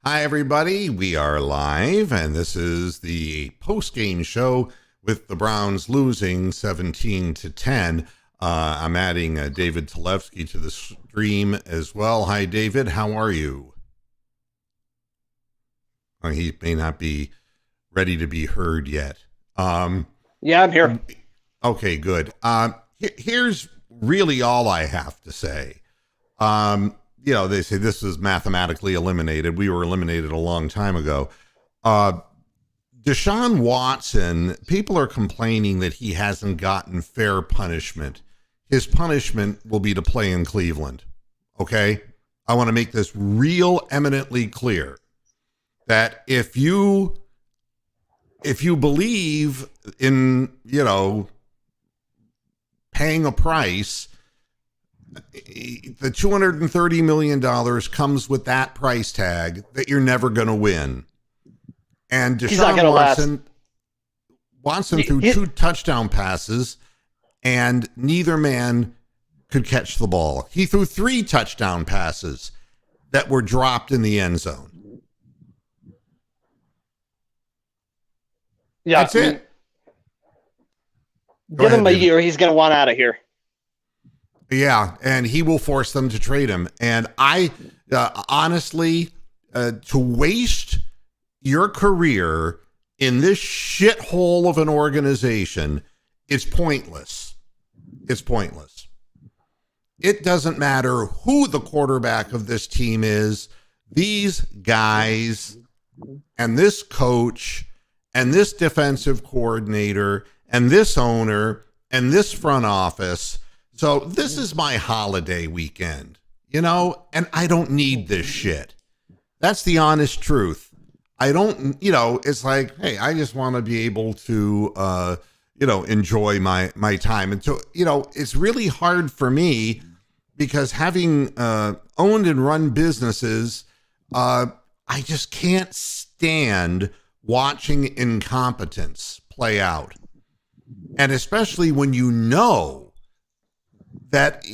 Hi, everybody. We are live, and this is the post-game show with the Browns losing 17-10. I'm adding David Talevsky to the stream as well. Hi, David. How are you? He may not be ready to be heard yet. Yeah, I'm here. Okay, good. Here's really all I have to say. They say this is mathematically eliminated. We were eliminated a long time ago. Deshaun Watson, people are complaining that he hasn't gotten fair punishment. His punishment will be to play in Cleveland. Okay? I want to make this real eminently clear that if you believe in, paying a price, the $230 million comes with that price tag that you're never going to win. And Deshaun Watson threw two touchdown passes, and neither man could catch the ball. He threw three touchdown passes that were dropped in the end zone. Yeah, that's it. Give him a year. He's going to want out of here. Yeah, and he will force them to trade him. And I honestly, to waste your career in this shithole of an organization, it's pointless. It's pointless. It doesn't matter who the quarterback of this team is. These guys and this coach and this defensive coordinator and this owner and this front office. So this is my holiday weekend, and I don't need this shit. That's the honest truth. I don't, it's like, hey, I just want to be able to, enjoy my time. And so, it's really hard for me because having owned and run businesses, I just can't stand watching incompetence play out. And especially when that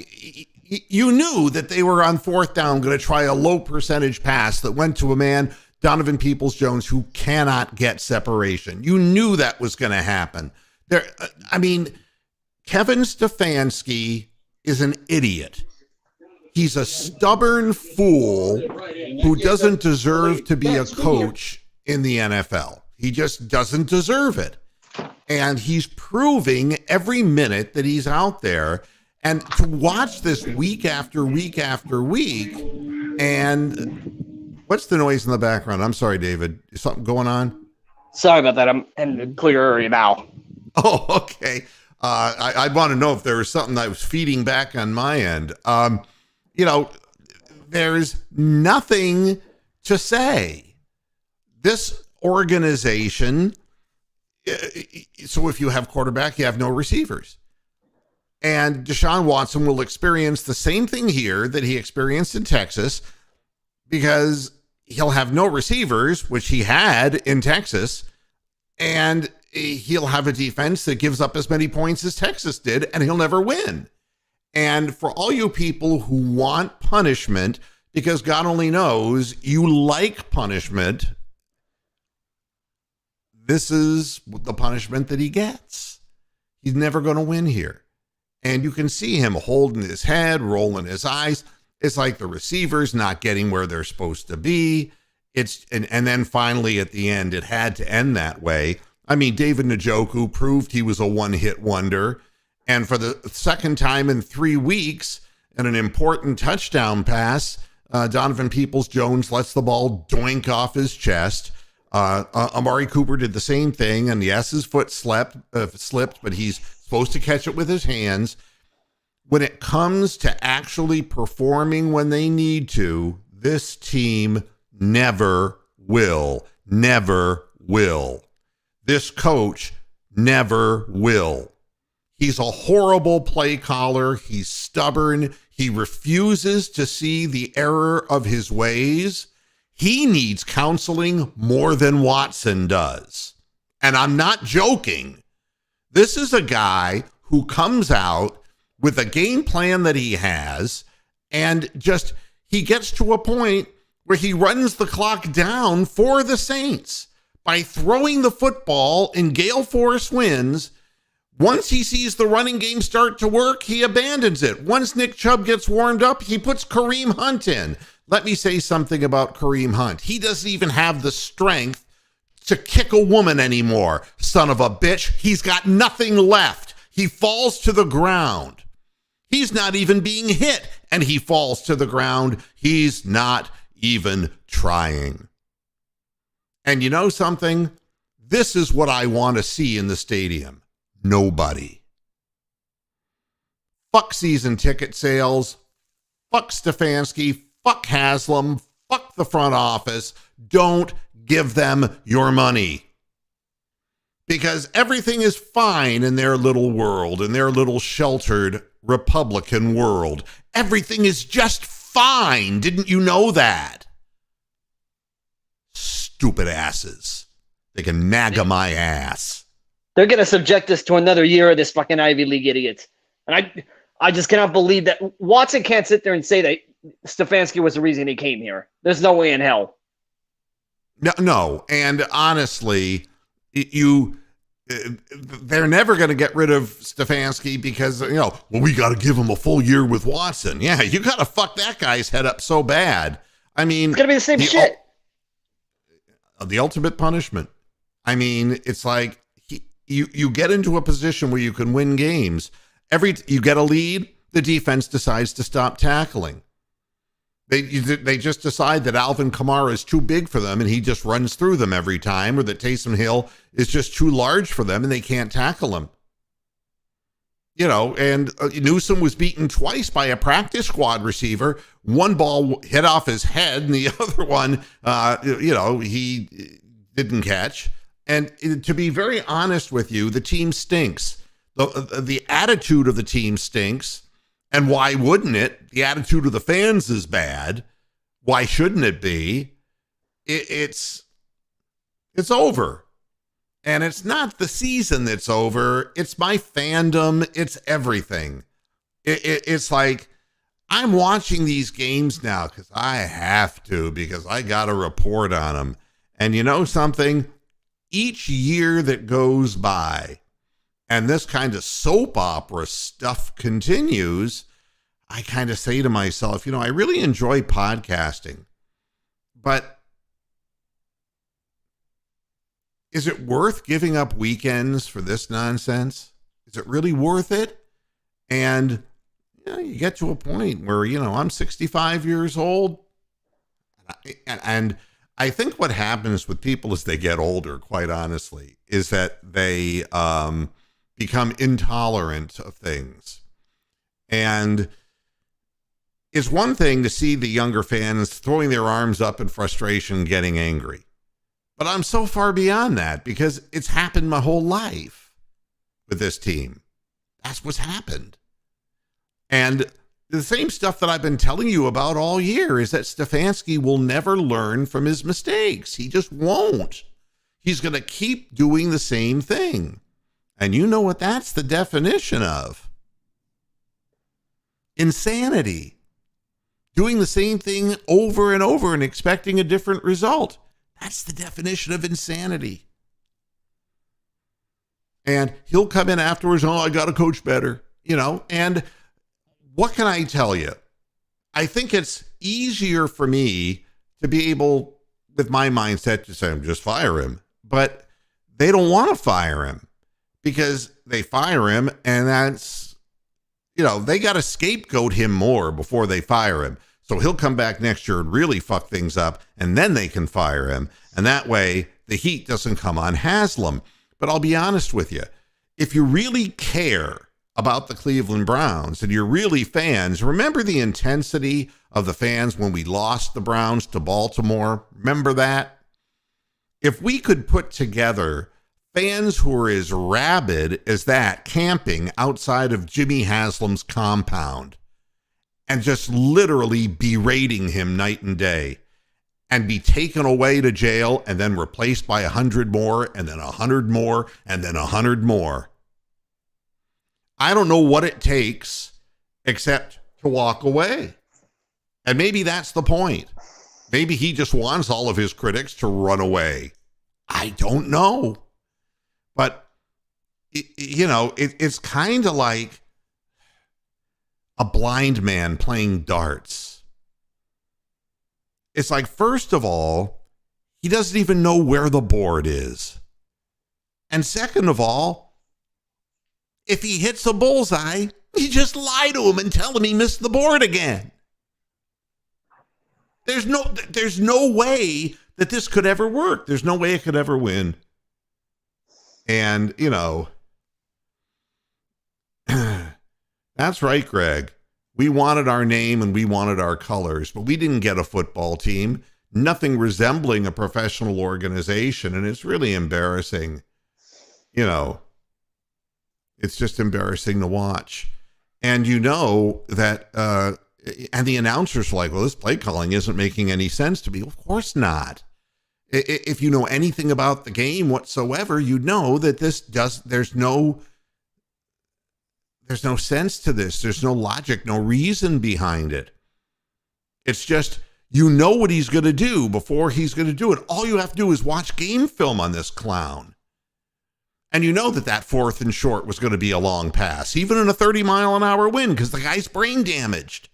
you knew that they were on fourth down going to try a low percentage pass that went to a man, Donovan Peoples-Jones, who cannot get separation. You knew that was going to happen. Kevin Stefanski is an idiot. He's a stubborn fool who doesn't deserve to be a coach in the NFL. He just doesn't deserve it. And he's proving every minute that he's out there. And to watch this week after week after week, and what's the noise in the background? I'm sorry, David. Is something going on? Sorry about that. I'm in the clear area now. Oh, okay. I want to know if there was something that was feeding back on my end. There's nothing to say. This organization, so if you have quarterback, you have no receivers. And Deshaun Watson will experience the same thing here that he experienced in Texas because he'll have no receivers, which he had in Texas, and he'll have a defense that gives up as many points as Texas did, and he'll never win. And for all you people who want punishment, because God only knows you like punishment, this is the punishment that he gets. He's never going to win here. And you can see him holding his head, rolling his eyes. It's like the receivers not getting where they're supposed to be. And then finally at the end, it had to end that way. I mean, David Njoku proved he was a one-hit wonder. And for the second time in 3 weeks, in an important touchdown pass, Donovan Peoples-Jones lets the ball doink off his chest. Amari Cooper did the same thing. And yes, his foot slipped, but he's supposed to catch it with his hands. When it comes to actually performing when they need to, this team never will. This coach never will. He's a horrible play caller. He's stubborn. He refuses to see the error of his ways. He needs counseling more than Watson does. And I'm not joking. This is a guy who comes out with a game plan that he has, and just he gets to a point where he runs the clock down for the Saints by throwing the football in gale force winds. Once he sees the running game start to work, he abandons it. Once Nick Chubb gets warmed up, he puts Kareem Hunt in. Let me say something about Kareem Hunt. He doesn't even have the strength to kick a woman anymore. Son of a bitch. He's got nothing left. He falls to the ground. He's not even being hit, and he falls to the ground. He's not even trying. And you know something? This is what I want to see in the stadium. Nobody. Fuck season ticket sales. Fuck Stefanski. Fuck Haslam. Fuck the front office. Don't give them your money. Because everything is fine in their little world, in their little sheltered Republican world. Everything is just fine. Didn't you know that? Stupid asses. They can naga my ass. They're going to subject us to another year of this fucking Ivy League idiots. And I just cannot believe that Watson can't sit there and say that Stefanski was the reason he came here. There's no way in hell. No. And honestly, they're never going to get rid of Stefanski because, we got to give him a full year with Watson. Yeah, you got to fuck that guy's head up so bad. I mean, it's going to be the same shit. The ultimate punishment. I mean, it's like, You get into a position where you can win games. You get a lead, the defense decides to stop tackling. They just decide that Alvin Kamara is too big for them and he just runs through them every time, or that Taysom Hill is just too large for them and they can't tackle him. And Newsom was beaten twice by a practice squad receiver. One ball hit off his head and the other one, he didn't catch. And to be very honest with you, the team stinks. The attitude of the team stinks. And why wouldn't it? The attitude of the fans is bad. Why shouldn't it be? It's over. And it's not the season that's over. It's my fandom. It's everything. It's like I'm watching these games now because I have to, because I got a report on them. And you know something? Each year that goes by and this kind of soap opera stuff continues, I kind of say to myself, I really enjoy podcasting, but is it worth giving up weekends for this nonsense? Is it really worth it? And you get to a point where, I'm 65 years old and I think what happens with people as they get older, quite honestly, is that they become intolerant of things. And it's one thing to see the younger fans throwing their arms up in frustration, getting angry. But I'm so far beyond that because it's happened my whole life with this team. That's what's happened. And the same stuff that I've been telling you about all year is that Stefanski will never learn from his mistakes. He just won't. He's going to keep doing the same thing. And you know what that's the definition of? Insanity. Doing the same thing over and over and expecting a different result. That's the definition of insanity. And he'll come in afterwards, I got to coach better, and what can I tell you? I think it's easier for me to be able, with my mindset, to say, just fire him. But they don't want to fire him because they fire him and that's, they got to scapegoat him more before they fire him. So he'll come back next year and really fuck things up and then they can fire him. And that way the heat doesn't come on Haslam. But I'll be honest with you, if you really care about the Cleveland Browns and you're really fans, remember the intensity of the fans when we lost the Browns to Baltimore? Remember that? If we could put together fans who are as rabid as that camping outside of Jimmy Haslam's compound and just literally berating him night and day and be taken away to jail and then replaced by 100 more and then 100 more and then 100 more, I don't know what it takes except to walk away. And maybe that's the point. Maybe he just wants all of his critics to run away. I don't know. But, it's kind of like a blind man playing darts. It's like, first of all, he doesn't even know where the board is. And second of all, if he hits a bullseye, you just lie to him and tell him he missed the board again. There's no way that this could ever work. There's no way it could ever win. And, that's right, Greg. We wanted our name and we wanted our colors, but we didn't get a football team, nothing resembling a professional organization. And it's really embarrassing. It's just embarrassing to watch. And that, and the announcers were like, well, this play calling isn't making any sense to me. Of course not. If you know anything about the game whatsoever, you know that there's no sense to this. There's no logic, no reason behind it. It's just, what he's going to do before he's going to do it. All you have to do is watch game film on this clown. And that 4th and short was going to be a long pass, even in a 30-mile-an-hour wind, because the guy's brain damaged.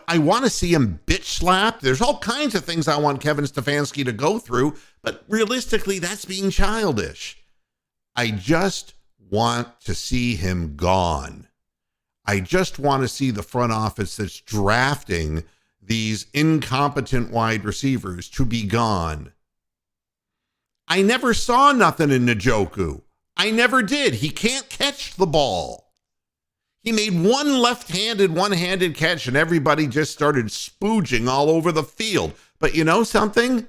I want to see him bitch slapped. There's all kinds of things I want Kevin Stefanski to go through, but realistically, that's being childish. I just want to see him gone. I just want to see the front office that's drafting these incompetent wide receivers to be gone. I never saw nothing in Njoku. I never did. He can't catch the ball. He made one one-handed catch, and everybody just started spooging all over the field. But you know something?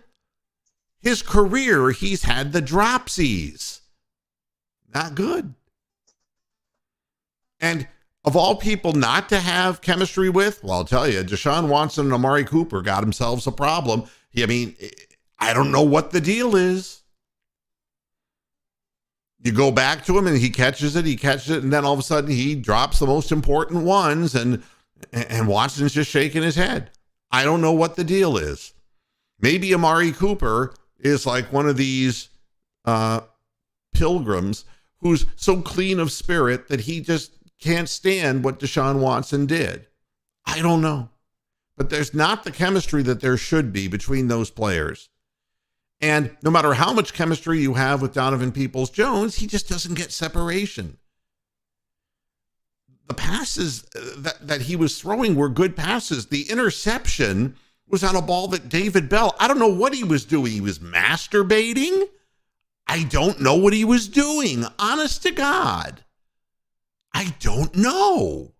His career, he's had the dropsies. Not good. And of all people not to have chemistry with, well, I'll tell you, Deshaun Watson and Amari Cooper got themselves a problem. I don't know what the deal is. You go back to him and he catches it, and then all of a sudden he drops the most important ones, and Watson's just shaking his head. I don't know what the deal is. Maybe Amari Cooper is like one of these pilgrims who's so clean of spirit that he just can't stand what Deshaun Watson did. I don't know. But there's not the chemistry that there should be between those players. And no matter how much chemistry you have with Donovan Peoples-Jones, he just doesn't get separation. The passes that he was throwing were good passes. The interception was on a ball that David Bell, I don't know what he was doing. He was masturbating? I don't know what he was doing. Honest to God. I don't know.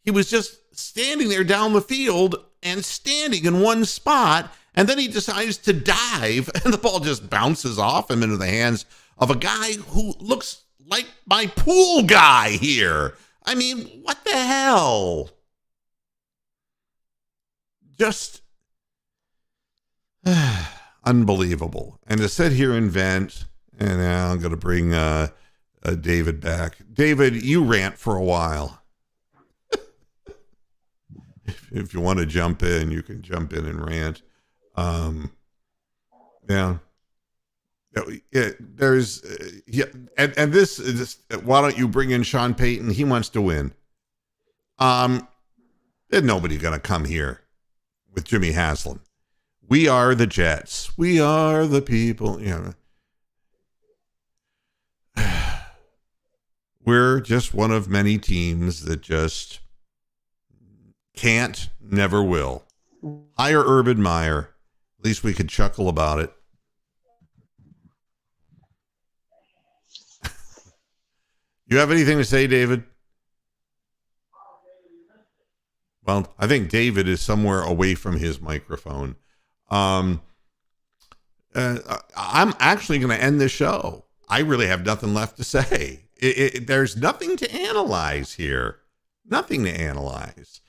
He was just standing there down the field and standing in one spot, and then he decides to dive, and the ball just bounces off him into the hands of a guy who looks like my pool guy here. I mean, what the hell? Just unbelievable. And to sit here and vent, and now I'm going to bring David back. David, you rant for a while. If you want to jump in, you can jump in and rant. Yeah. There's and this is, why don't you bring in Sean Payton? He wants to win. There's nobody gonna come here with Jimmy Haslam. We are the Jets. We are the people. We're just one of many teams that just can't, never will. Hire Urban Meyer. At least we could chuckle about it. You have anything to say, David? Well, I think David is somewhere away from his microphone. I'm actually going to end the show. I really have nothing left to say. There's nothing to analyze here. Nothing to analyze.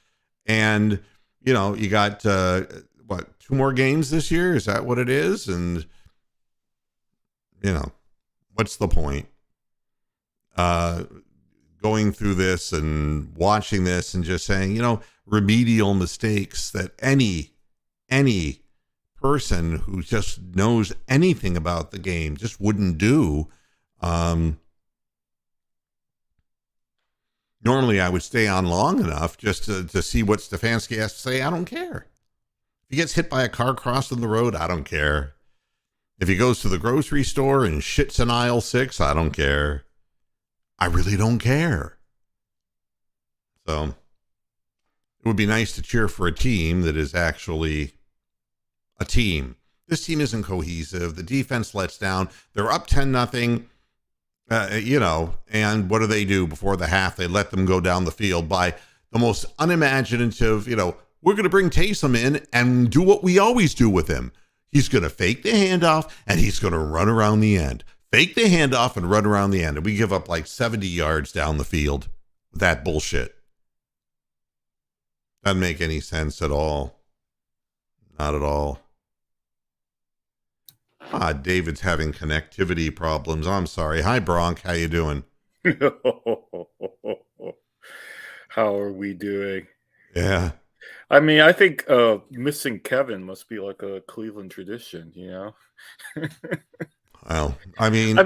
And, you got, 2 more games this year? Is that what it is? And, what's the point? Going through this and watching this and just saying, remedial mistakes that any any person who just knows anything about the game just wouldn't do. Normally I would stay on long enough just to see what Stefanski has to say. I don't care. If he gets hit by a car crossing the road, I don't care. If he goes to the grocery store and shits in aisle 6, I don't care. I really don't care. So it would be nice to cheer for a team that is actually a team. This team isn't cohesive. The defense lets down. They're up 10-0. And what do before the half? They let them go down the field by the most unimaginative, we're going to bring Taysom in and do what we always do with him. He's going to fake the handoff and he's going to run around the end. Fake the handoff and run around the end. And we give up like 70 yards down the field with that bullshit. Doesn't make any sense at all. Not at all. David's having connectivity problems. I'm sorry. Hi, Bronk. How you doing? How are we doing? Yeah. I mean, I think missing Kevin must be like a Cleveland tradition, Well, I mean,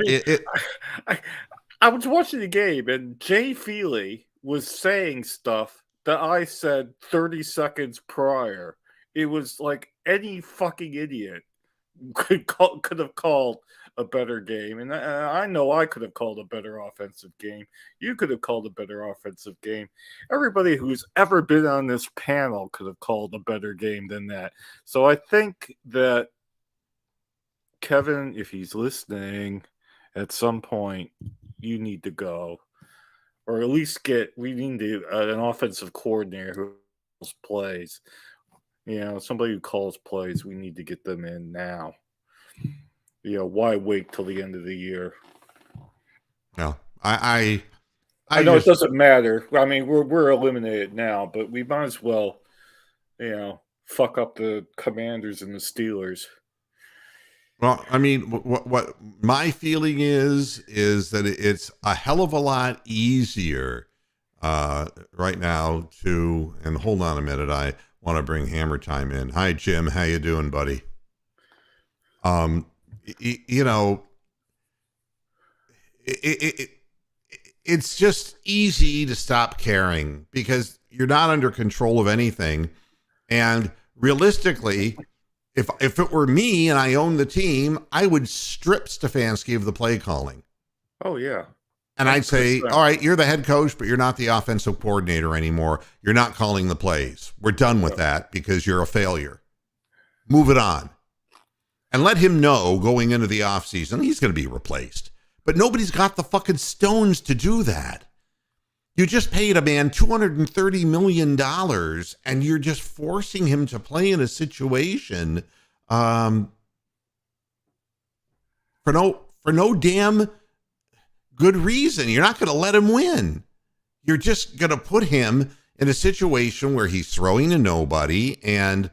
I was watching the game, and Jay Feely was saying stuff that I said 30 seconds prior. It was like any fucking idiot could have called a better game, and I know I could have called a better offensive game. You could have called a better offensive game. Everybody who's ever been on this panel could have called a better game than that. So I think that Kevin, if he's listening, at some point you need to go, or at least we need an offensive coordinator who plays. Somebody who calls plays. We need to get them in now. Why wait till the end of the year? No, I know it doesn't matter. I mean, we're eliminated now, but we might as well, fuck up the Commanders and the Steelers. Well, I mean, what my feeling is that it's a hell of a lot easier right now to. And hold on a minute, I want to bring Hammer Time in. Hi, Jim. How you doing, buddy? It's just easy to stop caring because you're not under control of anything. And realistically, if it were me and I owned the team, I would strip Stefanski of the play calling. Oh, yeah. And I'd say, all right, you're the head coach, but you're not the offensive coordinator anymore. You're not calling the plays. We're done with that because you're a failure. Move it on. And let him know going into the offseason, he's going to be replaced. But nobody's got the fucking stones to do that. You just paid a man $230 million and you're just forcing him to play in a situation for no damn good reason. You're not going to let him win. You're just going to put him in a situation where he's throwing to nobody and,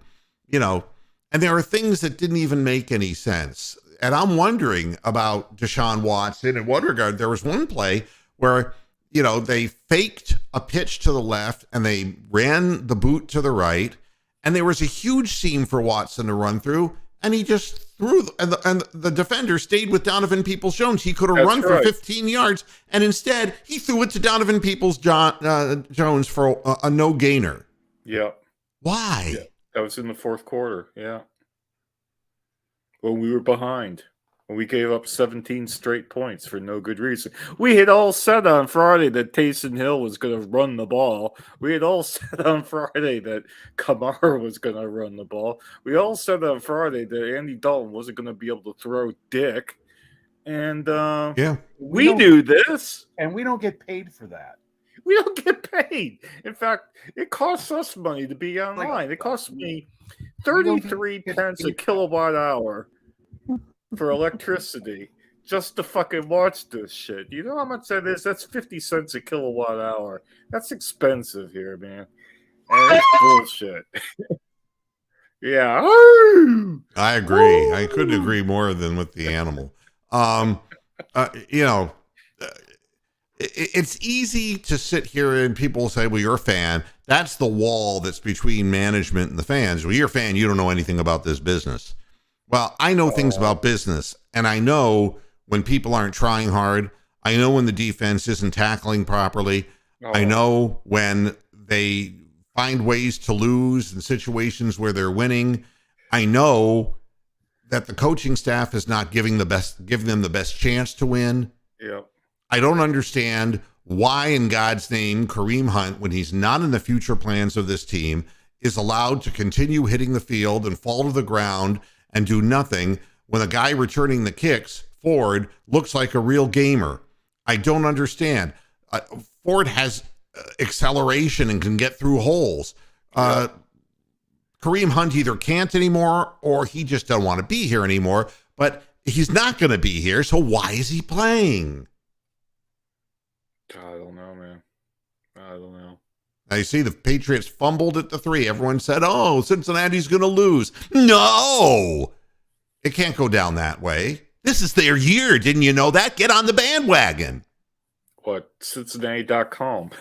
and there are things that didn't even make any sense. And I'm wondering about Deshaun Watson. In one regard, there was one play where, they faked a pitch to the left and they ran the boot to the right. And there was a huge seam for Watson to run through. And he just threw, and the defender stayed with Donovan Peoples-Jones. He could have run for 15 yards. And instead, he threw it to Donovan Peoples-Jones for a no-gainer. Yeah. Why? Yeah. That was in the fourth quarter. Yeah. When we were behind. When we gave up 17 straight points for no good reason. We had all said on Friday that Taysom Hill was going to run the ball. We had all said on Friday that Kamara was going to run the ball. We all said on Friday that Andy Dalton wasn't going to be able to throw dick. And we knew this. And we don't get paid for that. We don't get paid. In fact, it costs us money to be online. It costs me 33 pence a kilowatt hour for electricity just to fucking watch this shit. You know how much that is? That's 50 cents a kilowatt hour. That's expensive here, man. And that's bullshit. Yeah. I agree. I couldn't agree more than with the animal. it's easy to sit here and people say, well, you're a fan. That's the wall that's between management and the fans. Well, you're a fan. You don't know anything about this business. Well, I know things about business, and I know when people aren't trying hard. I know when the defense isn't tackling properly. I know when they find ways to lose in situations where they're winning. I know that the coaching staff is not giving them the best chance to win. Yeah. I don't understand why in God's name Kareem Hunt, when he's not in the future plans of this team, is allowed to continue hitting the field and fall to the ground and do nothing when a guy returning the kicks, Ford, looks like a real gamer. I don't understand. Ford has acceleration and can get through holes. Kareem Hunt either can't anymore or he just doesn't want to be here anymore, but he's not going to be here, so why is he playing? I don't know, man. I don't know. Now you see the Patriots fumbled at the 3. Everyone said, oh, Cincinnati's going to lose. No! It can't go down that way. This is their year. Didn't you know that? Get on the bandwagon. What? Cincinnati.com.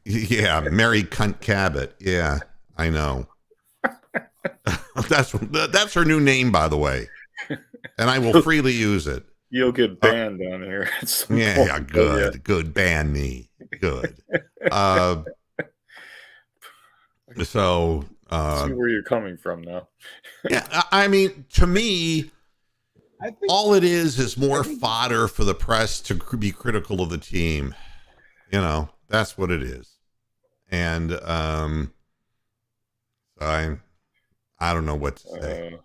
Yeah, Mary Cunt Cabot. Yeah, I know. That's her new name, by the way. And I will freely use it. You'll get banned on here. Yeah, good. Yeah. Good. Ban me. Good. So see where you're coming from now. Yeah, I mean, to me, I think all it is more fodder for the press to be critical of the team. You know, that's what it is. And I don't know what to say.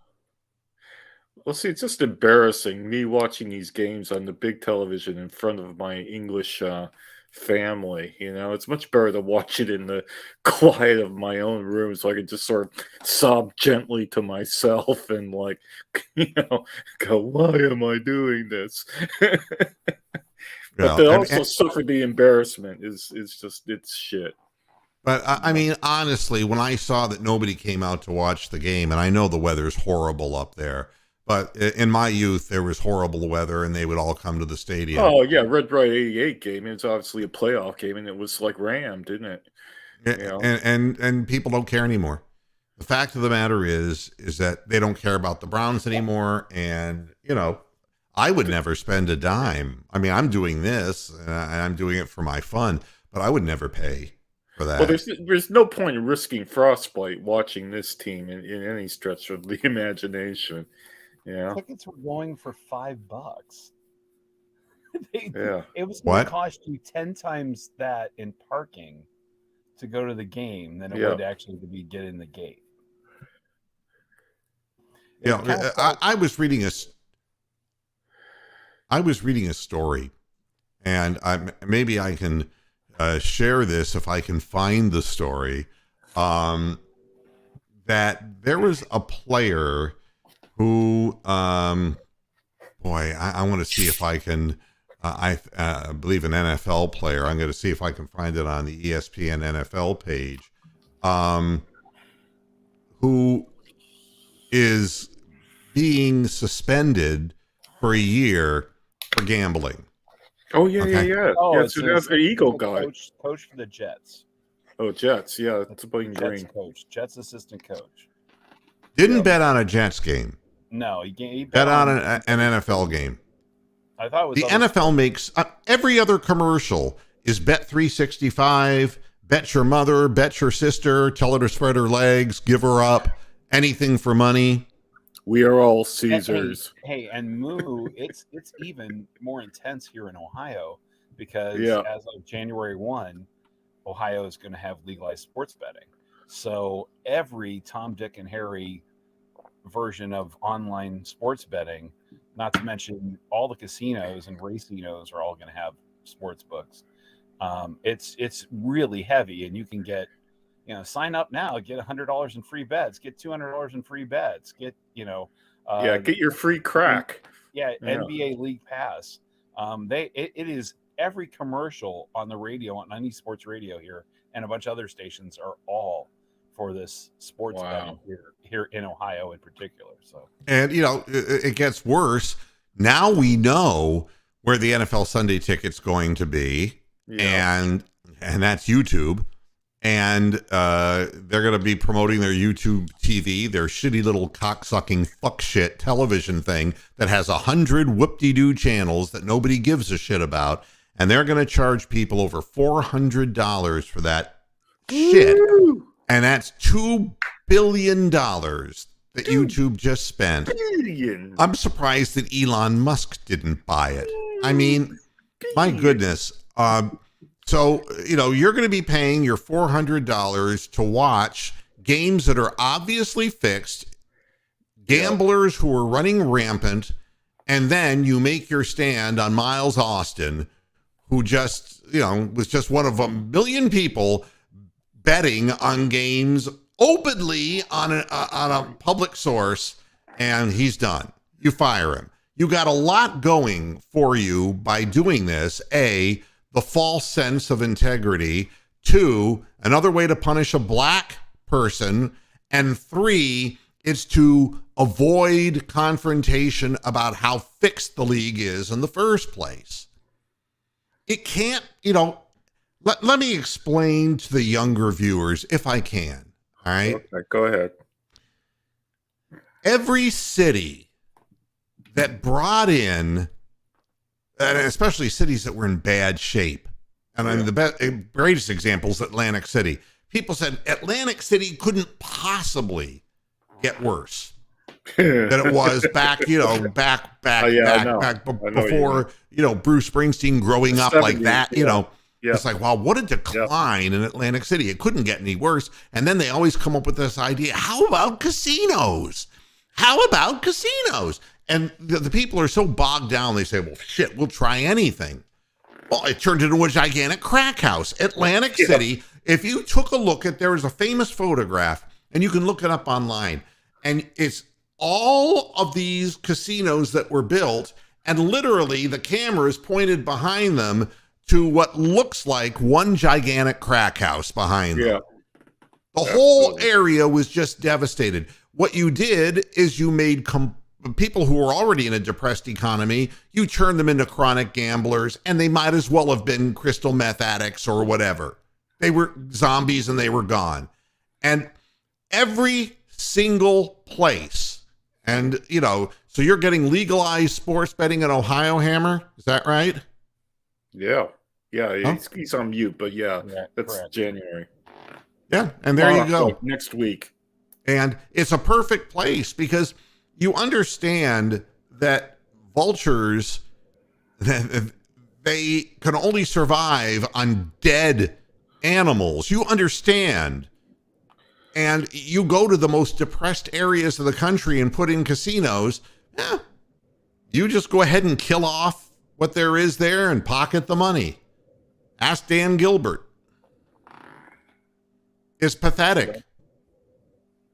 Well, see, it's just embarrassing me watching these games on the big television in front of my English family. You know, it's much better to watch it in the quiet of my own room so I can just sort of sob gently to myself and, like, you know, go, why am I doing this? But to also suffer the embarrassment is just, it's shit. But I mean, honestly, when I saw that nobody came out to watch the game, and I know the weather's horrible up there, but in my youth, there was horrible weather, and they would all come to the stadium. Oh, yeah, Red Bright 88 game. It's obviously a playoff game, and it was like rammed, didn't it? You know? And people don't care anymore. The fact of the matter is that they don't care about the Browns anymore, and, you know, I would never spend a dime. I mean, I'm doing this, and I'm doing it for my fun, but I would never pay for that. Well, there's no point in risking frostbite watching this team in any stretch of the imagination. Yeah, tickets were going for $5. Yeah, it was going to cost you 10 times that in parking to go to the game than it would actually to be getting the gate. Yeah, I was reading a story, and maybe I can share this if I can find the story. That there was a player who, I want to see if I can. I believe an NFL player. I'm going to see if I can find it on the ESPN NFL page. Who is being suspended for a year for gambling? Oh yeah, okay. yeah. Oh, yeah, it's an Eagle guy. Coach for the Jets. Oh, Jets. Yeah, it's a Bowling Green. Jets assistant coach. Didn't bet on a Jets game. No, he bet on an NFL game. I thought it was the NFL makes every other commercial is bet 365, bet your mother, bet your sister, tell her to spread her legs, give her up, anything for money. We are all Caesars. Hey, and Moo, it's even more intense here in Ohio because as of January 1, Ohio is going to have legalized sports betting. So every Tom, Dick, and Harry version of online sports betting, not to mention all the casinos and racinos, are all going to have sports books. It's really heavy, and you can get, sign up now, get $100 in free bets, get $200 in free bets, get, get your free crack. NBA League Pass. It is every commercial on the radio, on any sports radio here, and a bunch of other stations are all for this sports betting here in Ohio in particular. So, and it gets worse. Now we know where the NFL Sunday Ticket's going to be, and that's YouTube. And they're going to be promoting their YouTube TV, their shitty little cocksucking fuck shit television thing that has 100 whoop-de-doo channels that nobody gives a shit about. And they're going to charge people over $400 for that shit. And that's $2 billion that YouTube just spent. I'm surprised that Elon Musk didn't buy it. I mean, my goodness. So, you're going to be paying your $400 to watch games that are obviously fixed, gamblers who are running rampant, and then you make your stand on Miles Austin, who just, was just one of a million people betting on games openly on a public source, and he's done. You fire him. You got a lot going for you by doing this. A, the false sense of integrity. 2, another way to punish a black person. And 3, it's to avoid confrontation about how fixed the league is in the first place. It can't, let me explain to the younger viewers if I can. All right. Okay, go ahead. Every city that brought in, and especially cities that were in bad shape. And I mean, the greatest example is Atlantic City. People said Atlantic City couldn't possibly get worse than it was back, back before, Bruce Springsteen growing up like that, It's like, wow, what a decline in Atlantic City. It couldn't get any worse. And then they always come up with this idea, how about casinos? How about casinos? And the people are so bogged down, they say, well, shit, we'll try anything. Well, it turned into a gigantic crack house. Atlantic City, if you took a look at, there is a famous photograph, and you can look it up online, and it's all of these casinos that were built, and literally the camera is pointed behind them to what looks like one gigantic crack house behind them. The whole area was just devastated. What you did is you made people who were already in a depressed economy, you turned them into chronic gamblers, and they might as well have been crystal meth addicts or whatever. They were zombies and they were gone. And every single place, and, so you're getting legalized sports betting in Ohio, Hammer? Is that right? Yeah. He's on mute, but that's correct. January. Yeah, and there you go. Next week. And it's a perfect place because you understand that vultures, they can only survive on dead animals. You understand. And you go to the most depressed areas of the country and put in casinos, you just go ahead and kill off what there is there and pocket the money. Ask Dan Gilbert. It's pathetic.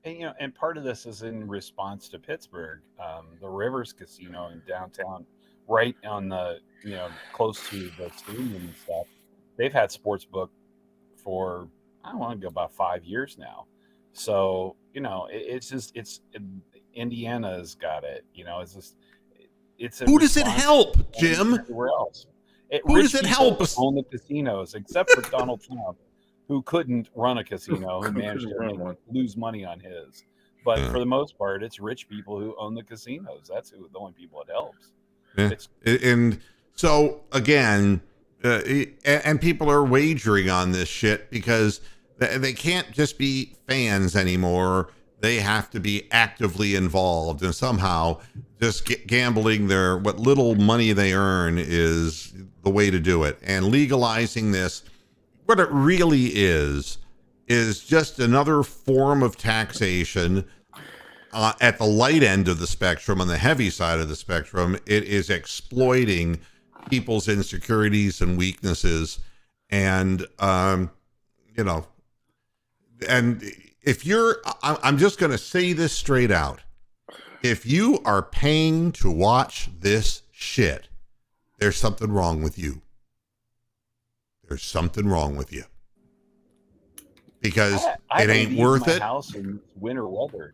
And part of this is in response to Pittsburgh, the Rivers Casino in downtown, right on the, close to the stadium and stuff. They've had sportsbook for, I don't want to go about 5 years now. So, Indiana's got it, who does it help, Jim? Everywhere else. Who does it help? Own the casinos, except for Donald Trump, who couldn't run a casino, who managed to lose money on his. But for the most part, it's rich people who own the casinos. That's the only people it helps. And so, again, and people are wagering on this shit because they can't just be fans anymore. They have to be actively involved, and somehow just gambling what little money they earn is the way to do it. And legalizing this, what it really is just another form of taxation at the light end of the spectrum. On the heavy side of the spectrum, it is exploiting people's insecurities and weaknesses. And, and if I'm just going to say this straight out. If you are paying to watch this shit, there's something wrong with you. There's something wrong with you. Because it ain't worth it. House in winter weather.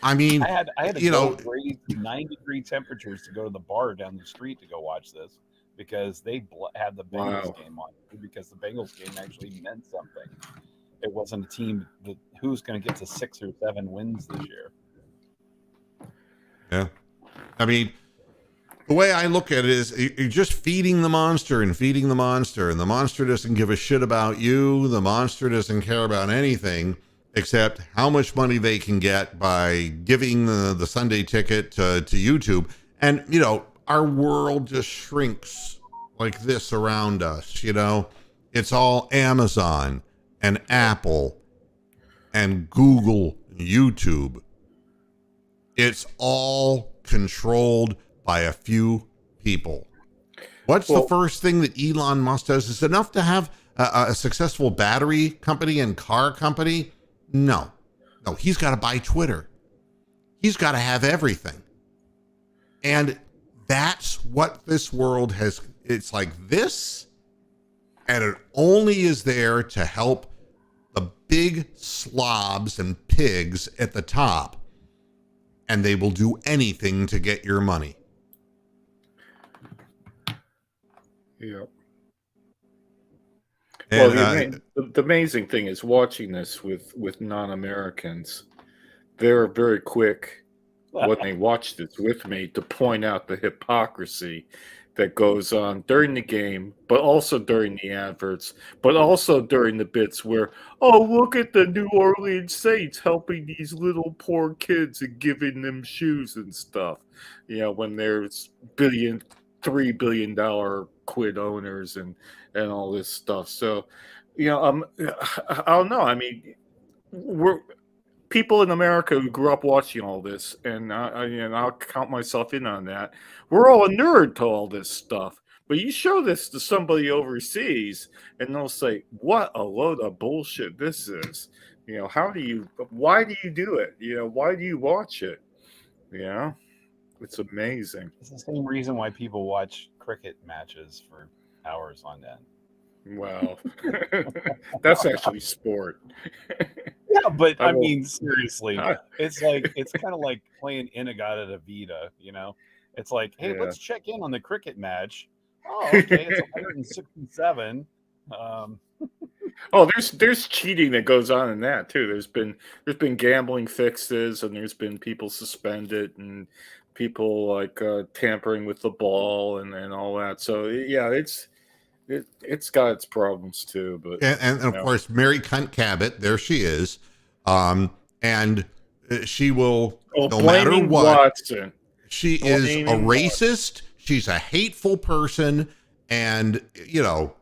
I mean, I had to you go know, brave 9-degree temperatures to go to the bar down the street to go watch this because they had the Bengals game on, because the Bengals game actually meant something. It wasn't a team that who's going to get to 6 or 7 wins this year. Yeah. I mean, the way I look at it is you're just feeding the monster and feeding the monster, and the monster doesn't give a shit about you. The monster doesn't care about anything except how much money they can get by giving the Sunday ticket to YouTube. And, you know, our world just shrinks like this around us, you know. It's all Amazon and Apple and Google, YouTube. It's all controlled by a few people. What's the first thing that Elon Musk does? Is it enough to have a successful battery company and car company? No, he's got to buy Twitter. He's got to have everything. And that's what this world has. It's like this, and it only is there to help the big slobs and pigs at the top, and they will do anything to get your money. Yeah. And, well, the amazing thing is watching this with non-Americans. They're very quick when they watch this with me to point out the hypocrisy that goes on during the game, but also during the adverts, but also during the bits where, oh, look at the New Orleans Saints helping these little poor kids and giving them shoes and stuff. You know, when there's $3 billion quid owners and all this stuff. So, you know, I don't know. I mean, we're people in America who grew up watching all this, and I'll count myself in on that. We're all a nerd to all this stuff. But you show this to somebody overseas, and they'll say, "What a load of bullshit this is." You know, why do you do it? You know, why do you watch it? You know, it's amazing. It's the same reason why people watch cricket matches for hours on end. Wow. That's actually sport. Yeah, but I mean, seriously, it's kind of like playing Inagata-Vita, you know? It's like, hey, let's check in on the cricket match. Oh, okay, it's 167. Oh, there's cheating that goes on in that too. There's been gambling fixes, and there's been people suspended, and people like tampering with the ball and all that. So yeah, it's got its problems too. But and of course, Mary Cunt Cabot, there she is, and she will no matter what. Watson. She is a racist. She's a hateful person, and you know.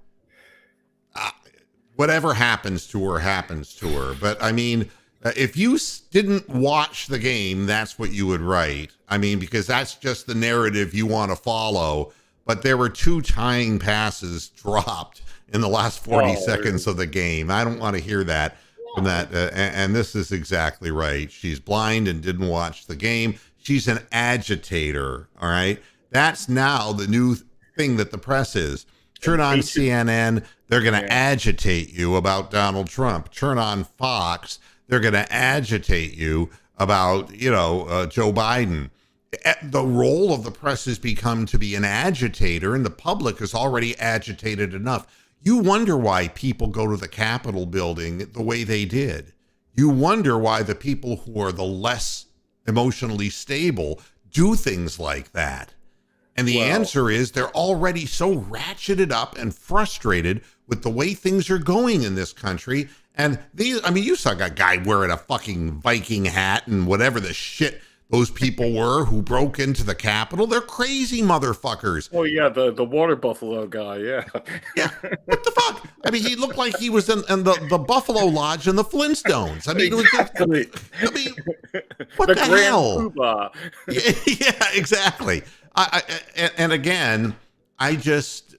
Whatever happens to her. But I mean, if you didn't watch the game, that's what you would write. I mean, because that's just the narrative you want to follow. But there were 2 tying passes dropped in the last 40 seconds of the game. I don't want to hear that from that. And this is exactly right. She's blind and didn't watch the game. She's an agitator. All right. That's now the new thing that the press is. Turn on CNN, they're going to agitate you about Donald Trump. Turn on Fox, they're going to agitate you about, Joe Biden. The role of the press has become to be an agitator, and the public is already agitated enough. You wonder why people go to the Capitol building the way they did. You wonder why the people who are the less emotionally stable do things like that. And the answer is they're already so ratcheted up and frustrated with the way things are going in this country. And you saw a guy wearing a fucking Viking hat and whatever the shit those people were who broke into the Capitol. They're crazy motherfuckers. Oh, yeah, the water buffalo guy, yeah. Yeah, what the fuck? I mean, he looked like he was in the Buffalo Lodge in the Flintstones. I mean, exactly. What the hell? Poobah. Yeah, exactly. And again, I just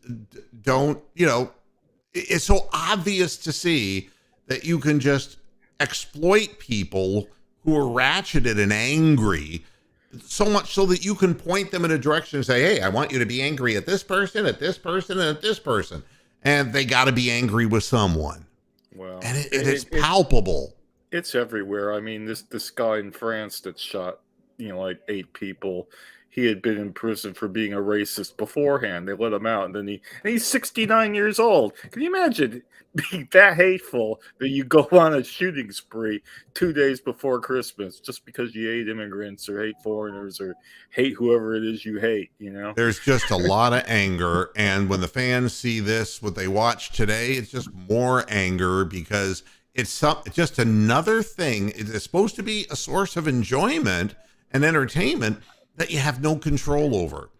don't, it's so obvious to see that you can just exploit people who are ratcheted and angry, so much so that you can point them in a direction and say, hey, I want you to be angry at this person, and at this person. And they got to be angry with someone. Well, and it's palpable. it's everywhere. I mean, this guy in France that shot, like 8 people. He had been in prison for being a racist beforehand. They let him out, and he's 69 years old. Can you imagine being that hateful that you go on a shooting spree 2 days before Christmas just because you hate immigrants or hate foreigners or hate whoever it is you hate? There's just a lot of anger, and when the fans see this, what they watch today, it's just more anger because it's just another thing. It's supposed to be a source of enjoyment and entertainment that you have no control over.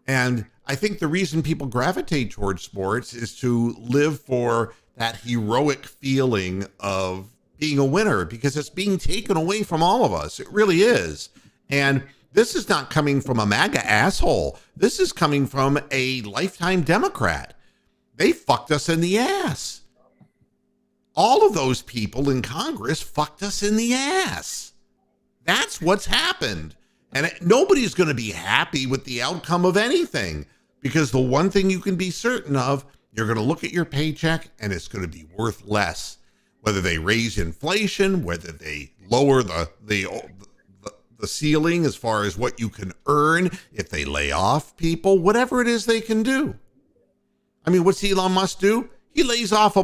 And I think the reason people gravitate towards sports is to live for that heroic feeling of being a winner, because it's being taken away from all of us. It really is. And this is not coming from a MAGA asshole. This is coming from a lifetime Democrat. They fucked us in the ass. All of those people in Congress fucked us in the ass. That's what's happened. And nobody's going to be happy with the outcome of anything, because the one thing you can be certain of, you're going to look at your paycheck and it's going to be worth less. Whether they raise inflation, whether they lower the ceiling as far as what you can earn, if they lay off people, whatever it is they can do. I mean, what's Elon Musk do? He lays off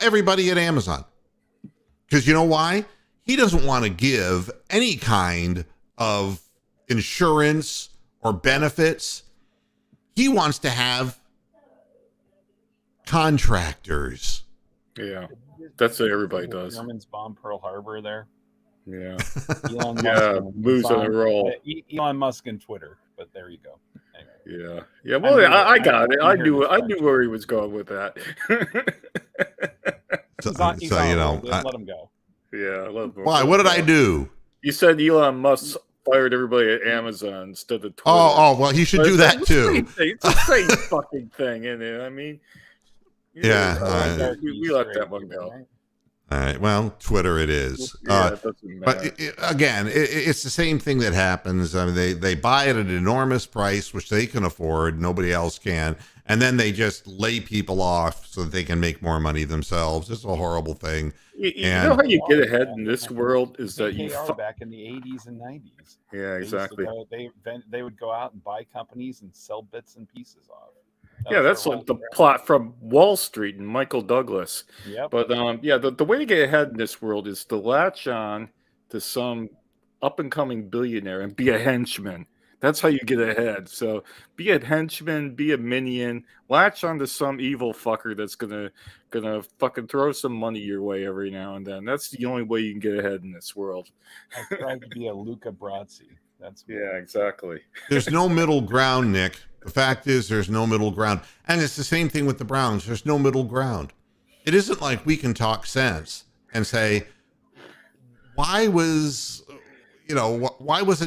everybody at Amazon. Because you know why? He doesn't want to give any kind of insurance or benefits. He wants to have contractors. Yeah, that's what everybody does. Germans bomb Pearl Harbor there. Yeah. Elon Musk Yeah, moves on a roll. Elon Musk and Twitter, but there you go. Anyway. Yeah. Yeah. Well, I got it. I knew where he was going with that. Let him go. Yeah. Why? What did I do? You said Elon Musk fired everybody at Amazon instead of Twitter. Well, he should do that too. It's the same fucking thing, isn't it? I mean, yeah, we let that one go. All right. Well, Twitter it is. Yeah, it doesn't matter. But again, it's the same thing that happens. I mean, they buy it at an enormous price, which they can afford. Nobody else can. And then they just lay people off so that they can make more money themselves. It's a horrible thing. You know how you get ahead in this world is that you back in the 80s and 90s. Yeah, exactly. They would go out and buy companies and sell bits and pieces off. That's like the plot from Wall Street and Michael Douglas. Yep. But the way to get ahead in this world is to latch on to some up and coming billionaire and be a henchman. That's how you get ahead. So be a henchman, be a minion, latch onto some evil fucker that's gonna fucking throw some money your way every now and then. That's the only way you can get ahead in this world. I tried to be a Luca Brasi. Exactly. There's no middle ground, Nick. The fact is, there's no middle ground. And it's the same thing with the Browns. There's no middle ground. It isn't like we can talk sense and say, why wasn't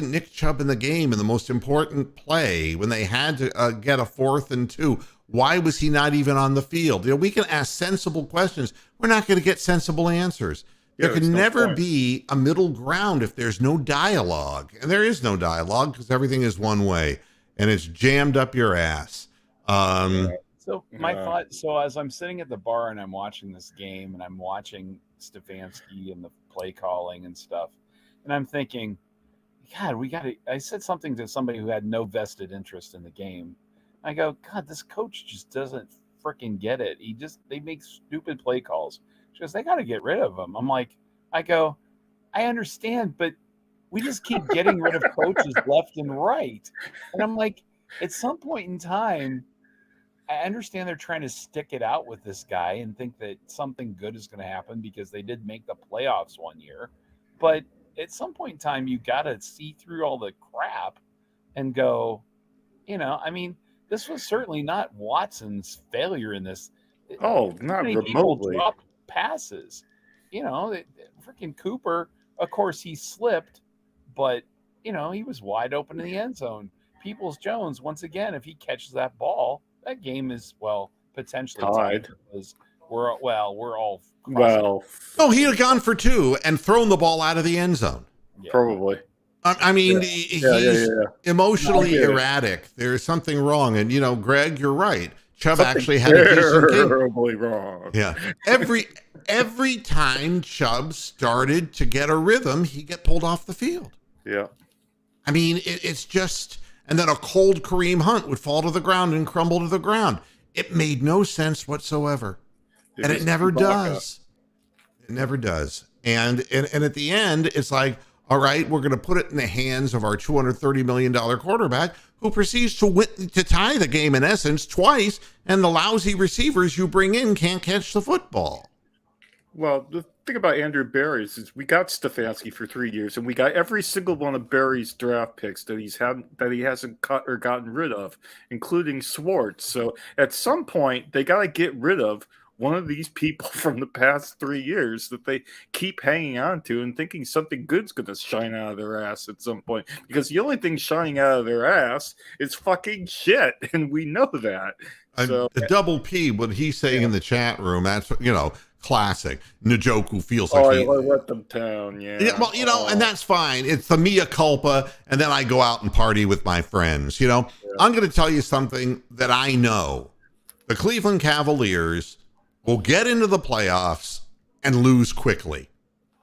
Nick Chubb in the game in the most important play when they had to get a 4th and 2? Why was he not even on the field? We can ask sensible questions. We're not going to get sensible answers. There can never be a middle ground if there's no dialogue. And there is no dialogue because everything is one way. And it's jammed up your ass. So my thought, as I'm sitting at the bar and I'm watching this game and I'm watching Stefanski and the play calling and stuff, and I'm thinking, God, I said something to somebody who had no vested interest in the game. I go, God, this coach just doesn't freaking get it. They make stupid play calls. She goes, they got to get rid of him. I go, I understand, but we just keep getting rid of coaches left and right. And I'm like, at some point in time, I understand they're trying to stick it out with this guy and think that something good is going to happen because they did make the playoffs one year. But at some point in time, you got to see through all the crap and go, this was certainly not Watson's failure in this. Oh, not remotely. Dropped passes. Freaking Cooper, of course, he slipped, but, he was wide open in the end zone. Peoples-Jones, once again, if he catches that ball, that game is, potentially tied. Because we're all. He'd have gone for 2 and thrown the ball out of the end zone. Yeah. Probably. He's emotionally erratic. There's something wrong. And, Greg, you're right. Chubb actually had a decent game. Terribly wrong. Yeah. Every time Chubb started to get a rhythm, he'd get pulled off the field. Yeah. I mean, it's just, and then a cold Kareem Hunt would fall to the ground and crumble to the ground. It made no sense whatsoever. And it never does. It never does. And at the end, it's like, all right, we're going to put it in the hands of our $230 million quarterback who proceeds to tie the game in essence twice, and the lousy receivers you bring in can't catch the football. Well, the thing about Andrew Berry is we got Stefanski for 3 years, and we got every single one of Berry's draft picks that he hasn't cut or gotten rid of, including Swartz. So at some point, they got to get rid of one of these people from the past 3 years that they keep hanging on to and thinking something good's going to shine out of their ass at some point. Because the only thing shining out of their ass is fucking shit, and we know that. So, a double P, what he's saying in the chat room, that's, classic. Njoku feels like I let them down, yeah. Well, and that's fine. It's the mea culpa, and then I go out and party with my friends. I'm going to tell you something that I know. The Cleveland Cavaliers will get into the playoffs and lose quickly.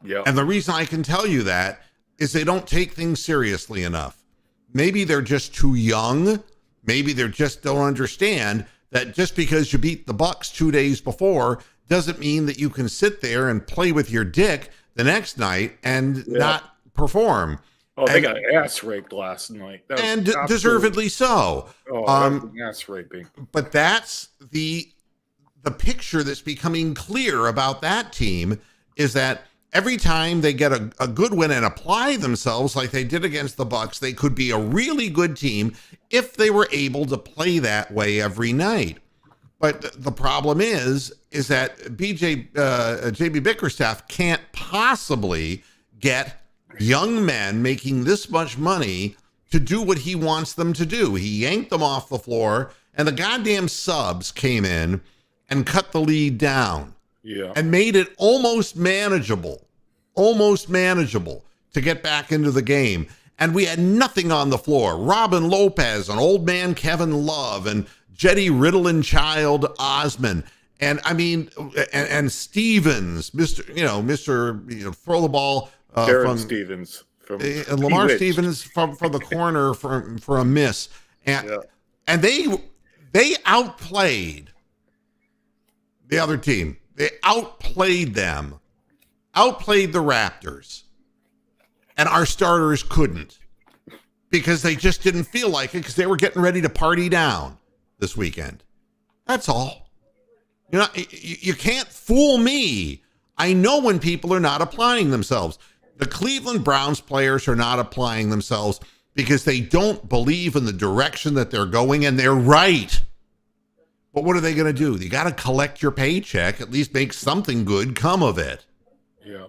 Yeah. And the reason I can tell you that is they don't take things seriously enough. Maybe they're just too young. Maybe they just don't understand that just because you beat the Bucks 2 days before doesn't mean that you can sit there and play with your dick the next night and not perform. Oh, they got ass raped last night. And deservedly so. Ass raping. But that's the picture that's becoming clear about that team, is that every time they get a good win and apply themselves like they did against the Bucks, they could be a really good team if they were able to play that way every night. But the problem is that JB Bickerstaff can't possibly get young men making this much money to do what he wants them to do. He yanked them off the floor, and the goddamn subs came in and cut the lead down. Yeah. And made it almost manageable to get back into the game. And we had nothing on the floor. Robin Lopez and old man Kevin Love and Jetty Riddle Child Osman. And I mean, and Stevens, Mr. throw the ball from Stevens. Lamar Stevens from the corner for a miss. And they outplayed the other team. They outplayed them, outplayed the Raptors, and our starters couldn't because they just didn't feel like it because they were getting ready to party down this weekend. That's all. You can't fool me. I know when people are not applying themselves. The Cleveland Browns players are not applying themselves because they don't believe in the direction that they're going, and they're right. But what are they going to do? You got to collect your paycheck, at least make something good come of it. Yeah.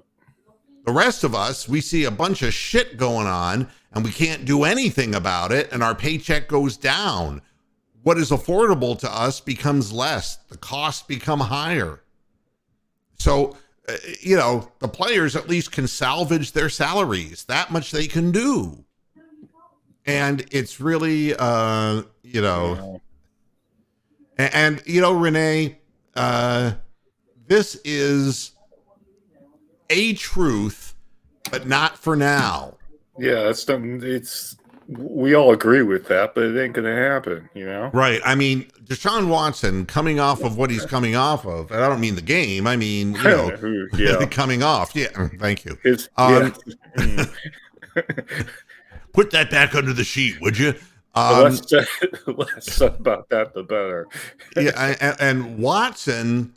The rest of us, we see a bunch of shit going on and we can't do anything about it, and our paycheck goes down. What is affordable to us becomes less. The costs become higher. So, the players at least can salvage their salaries. That much they can do. And it's really, And Renee, this is a truth, but not for now. Yeah, we all agree with that, but it ain't going to happen, Right. I mean, Deshaun Watson coming off of what he's coming off of, and I don't mean the game. I mean, coming off. Yeah. Thank you. Put that back under the sheet, would you? Less said about that, the better. Yeah, and Watson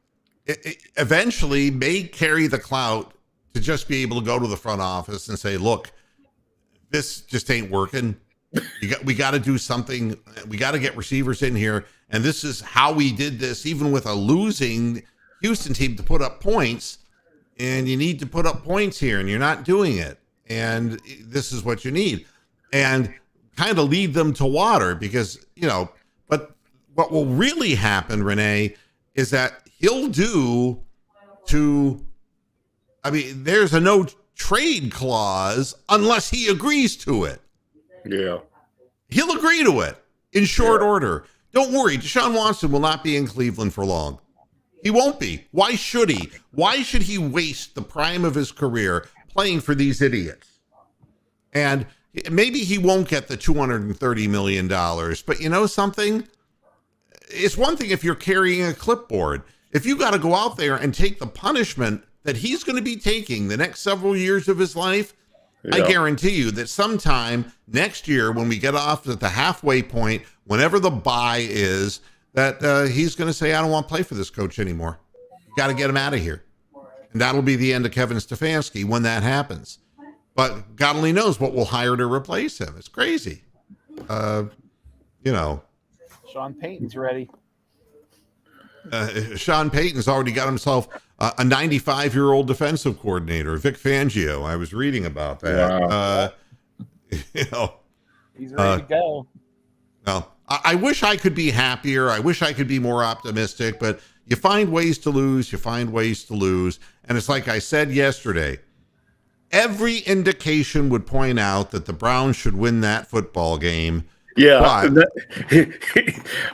eventually may carry the clout to just be able to go to the front office and say, "Look, this just ain't working. We got to do something. We got to get receivers in here, and this is how we did this, even with a losing Houston team, to put up points. And you need to put up points here, and you're not doing it. And this is what you need." And kind of lead them to water because, but what will really happen, Renee, is that he'll there's a no trade clause unless he agrees to it. Yeah. He'll agree to it in short order. Don't worry, Deshaun Watson will not be in Cleveland for long. He won't be. Why should he? Why should he waste the prime of his career playing for these idiots? And maybe he won't get the $230 million, but you know something? It's one thing if you're carrying a clipboard. If you got to go out there and take the punishment that he's going to be taking the next several years of his life, I guarantee you that sometime next year when we get off at the halfway point, whenever the bye is, that he's going to say, I don't want to play for this coach anymore. You got to get him out of here. And that'll be the end of Kevin Stefanski when that happens. But God only knows what we'll hire to replace him. It's crazy. You know. Sean Payton's ready. Sean Payton's already got himself a 95-year-old defensive coordinator, Vic Fangio. I was reading about that. Wow. You know, He's ready to go. well, I wish I could be happier. I wish I could be more optimistic, but you find ways to lose. You find ways to lose. And it's like I said yesterday, every indication would point out that the Browns should win that football game. Yeah,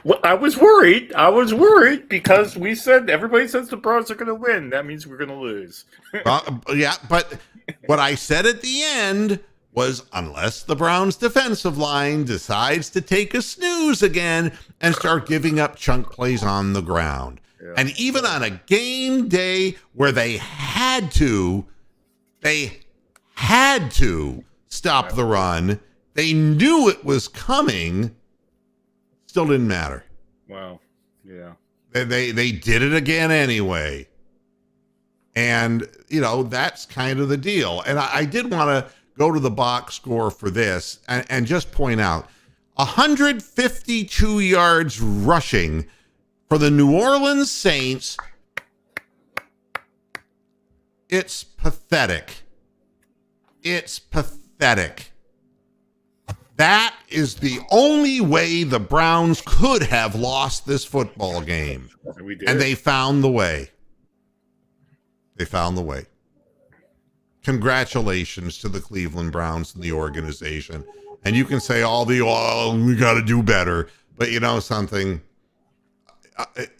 well, I was worried. Because we said everybody says the Browns are going to win. That means we're going to lose. Yeah, but what I said at the end was unless the Browns defensive line decides to take a snooze again and start giving up chunk plays on the ground. Yeah. And even on a game day where they had to stop the run, they knew it was coming, still didn't matter. Wow. Yeah. They did it again anyway. And, you know, that's kind of the deal. And I did want to go to the box score for this and just point out 152 yards rushing for the New Orleans Saints. It's pathetic. It's pathetic. That is the only way the Browns could have lost this football game. And they found the way. They found the way. Congratulations to the Cleveland Browns and the organization. And you can say we got to do better. But you know something?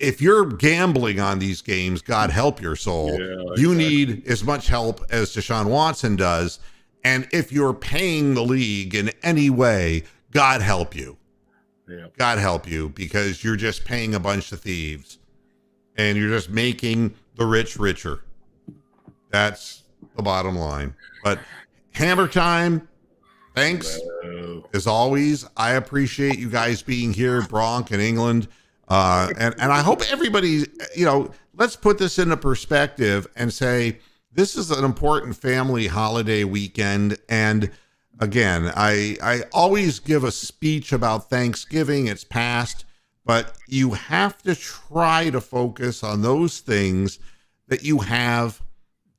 If you're gambling on these games, God help your soul. Yeah, exactly. You need as much help as Deshaun Watson does. And if you're paying the league in any way, God help you. Yeah. God help you, because you're just paying a bunch of thieves and you're just making the rich richer. That's the bottom line. But Hammer Time, thanks. Hello. As always, I appreciate you guys being here, Bronx in England. And I hope everybody, you know, let's put this into perspective and say, this is an important family holiday weekend. And again, I always give a speech about Thanksgiving. It's past, but you have to try to focus on those things that you have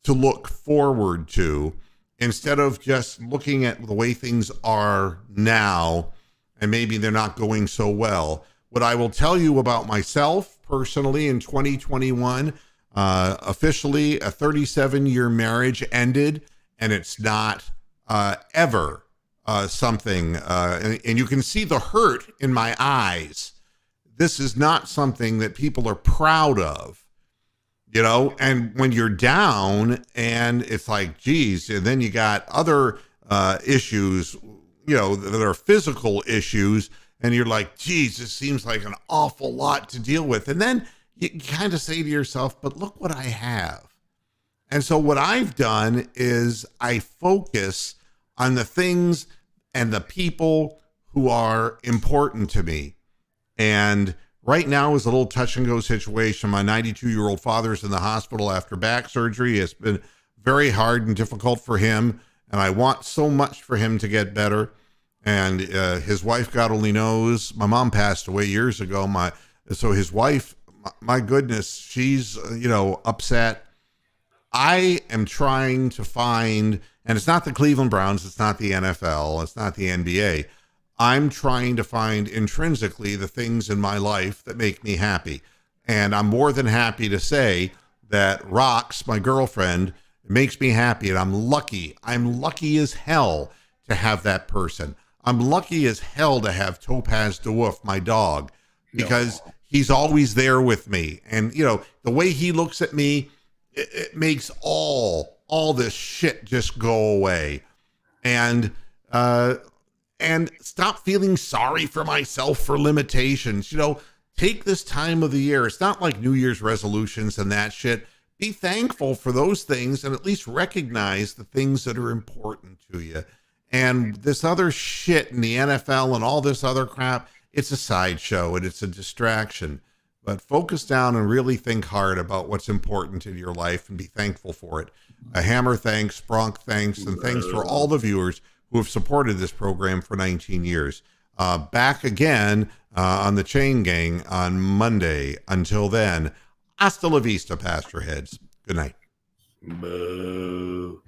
to look forward to instead of just looking at the way things are now and maybe they're not going so well. What I will tell you about myself personally in 2021, officially a 37-year marriage ended, and it's not ever something, and you can see the hurt in my eyes. This is not something that people are proud of, you know, and when you're down and it's like, geez, and then you got other issues, you know, that are physical issues, and you're like, geez, this seems like an awful lot to deal with. And then you kind of say to yourself, but look what I have. And so what I've done is I focus on the things and the people who are important to me. And right now is a little touch and go situation. My 92-year-old father's in the hospital after back surgery. It's been very hard and difficult for him. And I want so much for him to get better. And his wife, God only knows, my mom passed away years ago. So his wife, my goodness, she's, you know, upset. I am trying to find, and it's not the Cleveland Browns, it's not the NFL, it's not the NBA. I'm trying to find intrinsically the things in my life that make me happy. And I'm more than happy to say that Rox, my girlfriend, makes me happy. And I'm lucky as hell to have that person. I'm lucky as hell to have Topaz DeWolf, my dog. because he's always there with me. And, you know, the way he looks at me, it makes all this shit just go away. And stop feeling sorry for myself for limitations. You know, take this time of the year. It's not like New Year's resolutions and that shit. Be thankful for those things and at least recognize the things that are important to you. And this other shit in the NFL and all this other crap, it's a sideshow and it's a distraction. But focus down and really think hard about what's important in your life and be thankful for it. A Hammer thanks, Bronk thanks, and thanks for all the viewers who have supported this program for 19 years. Back again on the Chain Gang on Monday. Until then, hasta la vista, Pastor Heads. Good night. Boo.